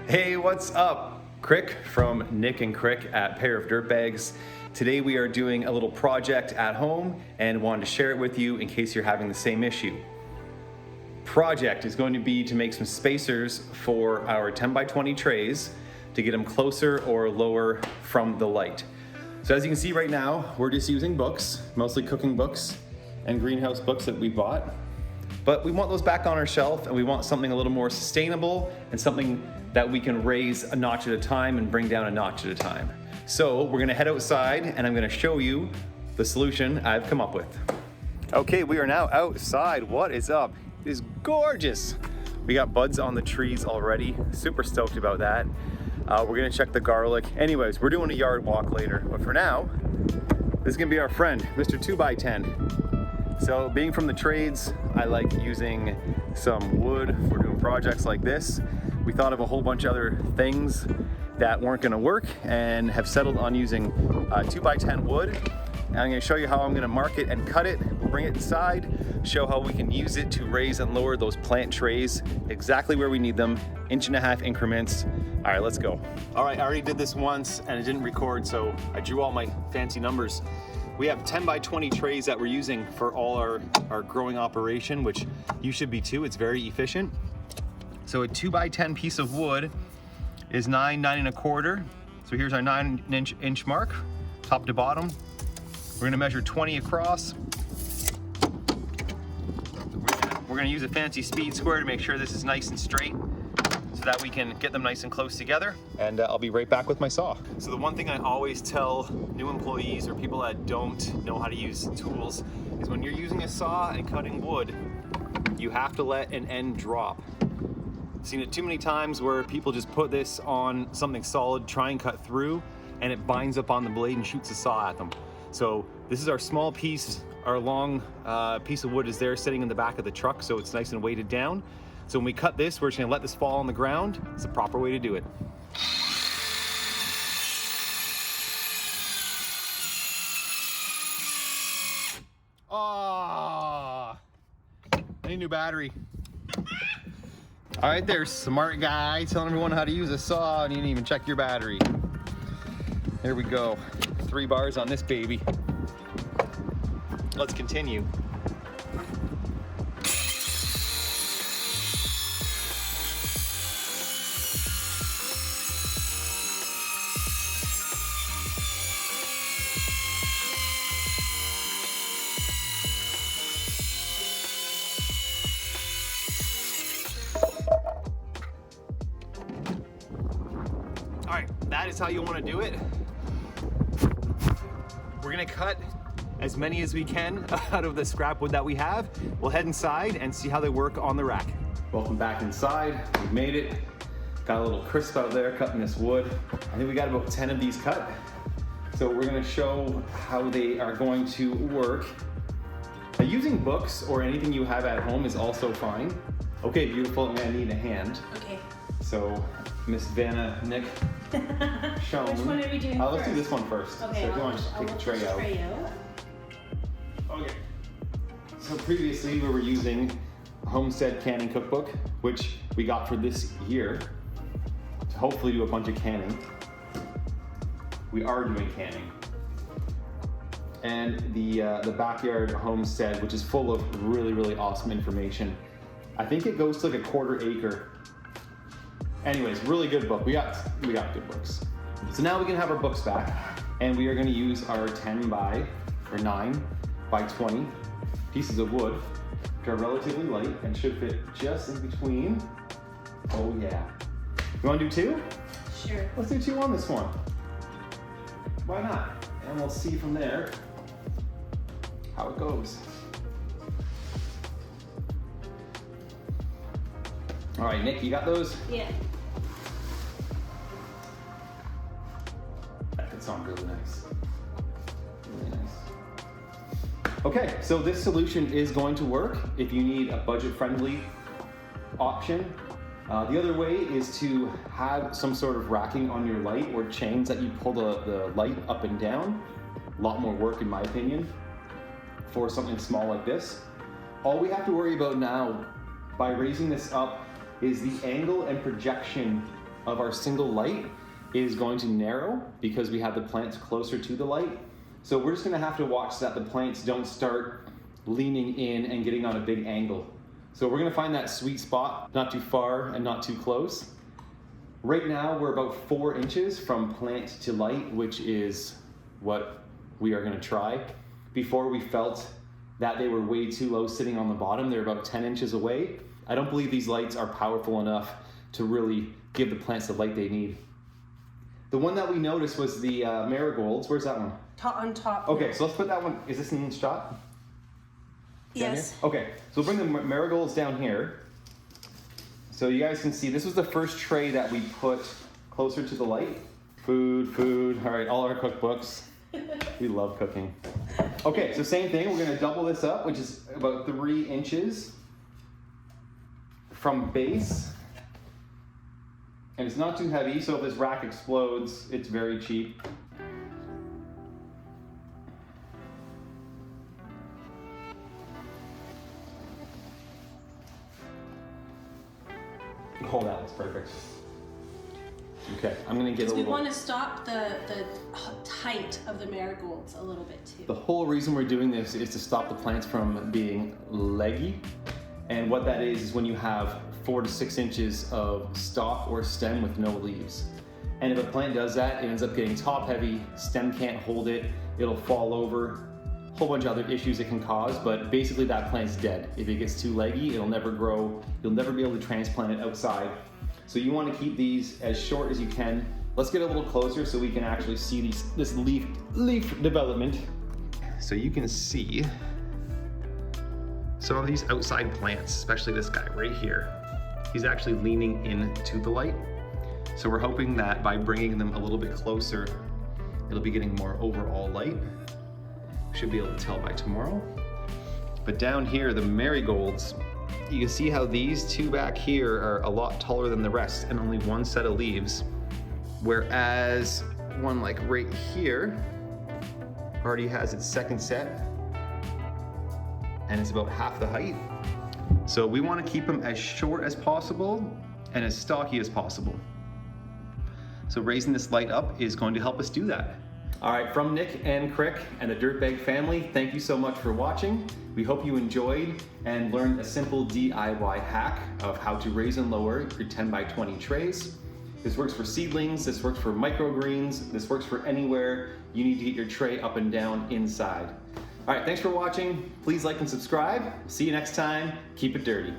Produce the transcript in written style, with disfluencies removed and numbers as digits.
Hey, what's up? Crick from Nic and Crick at Pair of DirtBags. Today we are doing a little project at home and wanted to share it with you in case you're having the same issue. Project is going to be to make some spacers for our 10x20 trays to get them closer or lower from the light. So as you can see right now, we're just using books, mostly cooking books and greenhouse books that we bought. But we want those back on our shelf, and we want something a little more sustainable and something that we can raise a notch at a time and bring down a notch at a time. So we're gonna head outside and I'm gonna show you the solution I've come up with. Okay, we are now outside. What is up? It is gorgeous. We got buds on the trees already. Super stoked about that. We're gonna check the garlic. Anyways, we're doing a yard walk later, but for now, this is gonna be our friend, Mr. 2x10. So being from the trades, I like using some wood for doing projects like this. We thought of a whole bunch of other things that weren't gonna work and have settled on using 2x10 wood. And I'm gonna show you how I'm gonna mark it and cut it. We'll bring it inside, show how we can use it to raise and lower those plant trays exactly where we need them, 1.5 inch increments. All right, let's go. All right, I already did this once and it didn't record, so I drew all my fancy numbers. We have 10x20 trays that we're using for all our growing operation, which you should be too. It's very efficient. So a 2x10 piece of wood is 9.125. So here's our 9-inch mark, top to bottom. We're gonna measure 20 across. We're gonna use a fancy speed square to make sure this is nice and straight so that we can get them nice and close together. And I'll be right back with my saw. So the one thing I always tell new employees or people that don't know how to use tools is when you're using a saw and cutting wood, you have to let an end drop. I've seen it too many times where people just put this on something solid, try and cut through, and it binds up on the blade and shoots a saw at them. So this is our small piece, our long piece of wood is there sitting in the back of the truck, so it's nice and weighted down. So when we cut this, we're just gonna let this fall on the ground. It's the proper way to do it. Oh, I need a new battery. All right, there's smart guy telling everyone how to use a saw and you didn't even check your battery. There we go, 3 bars on this baby. Let's continue. All right, that is how you want to do it. We're gonna cut as many as we can out of the scrap wood that we have. We'll head inside and see how they work on the rack. Welcome back inside. We made it. Got a little crisp out there cutting this wood. I think we got about 10 of these cut. So we're gonna show how they are going to work. Now, using books or anything you have at home is also fine. Okay, beautiful, I'm gonna need a hand. Okay. So, Miss Vanna, Nick, Sean. Which one are we doing Let's first? do this one first. Okay, so if you want to take the tray out. Okay. So previously we were using a Homestead canning cookbook, which we got for this year to hopefully do a bunch of canning. We are doing canning. And the Backyard Homestead, which is full of really, really awesome information. I think it goes to like a 1/4 acre. Anyways, really good book. We got good books. So now we can have our books back, and we are going to use our 9x20 pieces of wood, which are relatively light and should fit just in between. Oh yeah. You want to do 2? Sure. Let's do 2 on this one. Why not? And we'll see from there how it goes. All right, Nick, you got those? Yeah. That could sound really nice. Really nice. Okay, so this solution is going to work if you need a budget-friendly option. The other way is to have some sort of racking on your light or chains that you pull the light up and down. A lot more work, in my opinion, for something small like this. All we have to worry about now by raising this up is the angle and projection of our single light is going to narrow because we have the plants closer to the light. So we're just gonna have to watch that the plants don't start leaning in and getting on a big angle. So we're gonna find that sweet spot, not too far and not too close. Right now we're about 4 inches from plant to light, which is what we are gonna try. Before we felt that they were way too low sitting on the bottom. They're about 10 inches away. I don't believe these lights are powerful enough to really give the plants the light they need. The one that we noticed was the marigolds. Where's that one? On top. Okay, so let's put that one. Is this in shot? Yes. Okay, so we'll bring the marigolds down here. So you guys can see, this was the first tray that we put closer to the light. Food. All right, all our cookbooks. We love cooking. Okay, so same thing. We're gonna double this up, which is about 3 inches from base. And it's not too heavy, so if this rack explodes, it's very cheap. Oh, that looks perfect. Okay, I'm gonna get a little... We want to stop the height of the marigolds a little bit too. The whole reason we're doing this is to stop the plants from being leggy. And what that is when you have 4 to 6 inches of stalk or stem with no leaves. And if a plant does that, it ends up getting top heavy, stem can't hold it, it'll fall over, a whole bunch of other issues it can cause, but basically that plant's dead. If it gets too leggy, it'll never grow, you'll never be able to transplant it outside. So you want to keep these as short as you can. Let's get a little closer so we can actually see this leaf development. So you can see some of these outside plants, especially this guy right here, he's actually leaning into the light. So we're hoping that by bringing them a little bit closer, it'll be getting more overall light. Should be able to tell by tomorrow. But down here, the marigolds, you can see how these 2 back here are a lot taller than the rest and only 1 set of leaves. Whereas one like right here already has its 2nd set and it's about half the height. So we want to keep them as short as possible and as stocky as possible. So raising this light up is going to help us do that. All right, from Nic and Crick and the DirtBag family, thank you so much for watching. We hope you enjoyed and learned a simple DIY hack of how to raise and lower your 10 by 20 trays. This works for seedlings, this works for microgreens, this works for anywhere you need to get your tray up and down inside. All right, thanks for watching. Please like and subscribe. See you next time. Keep it dirty.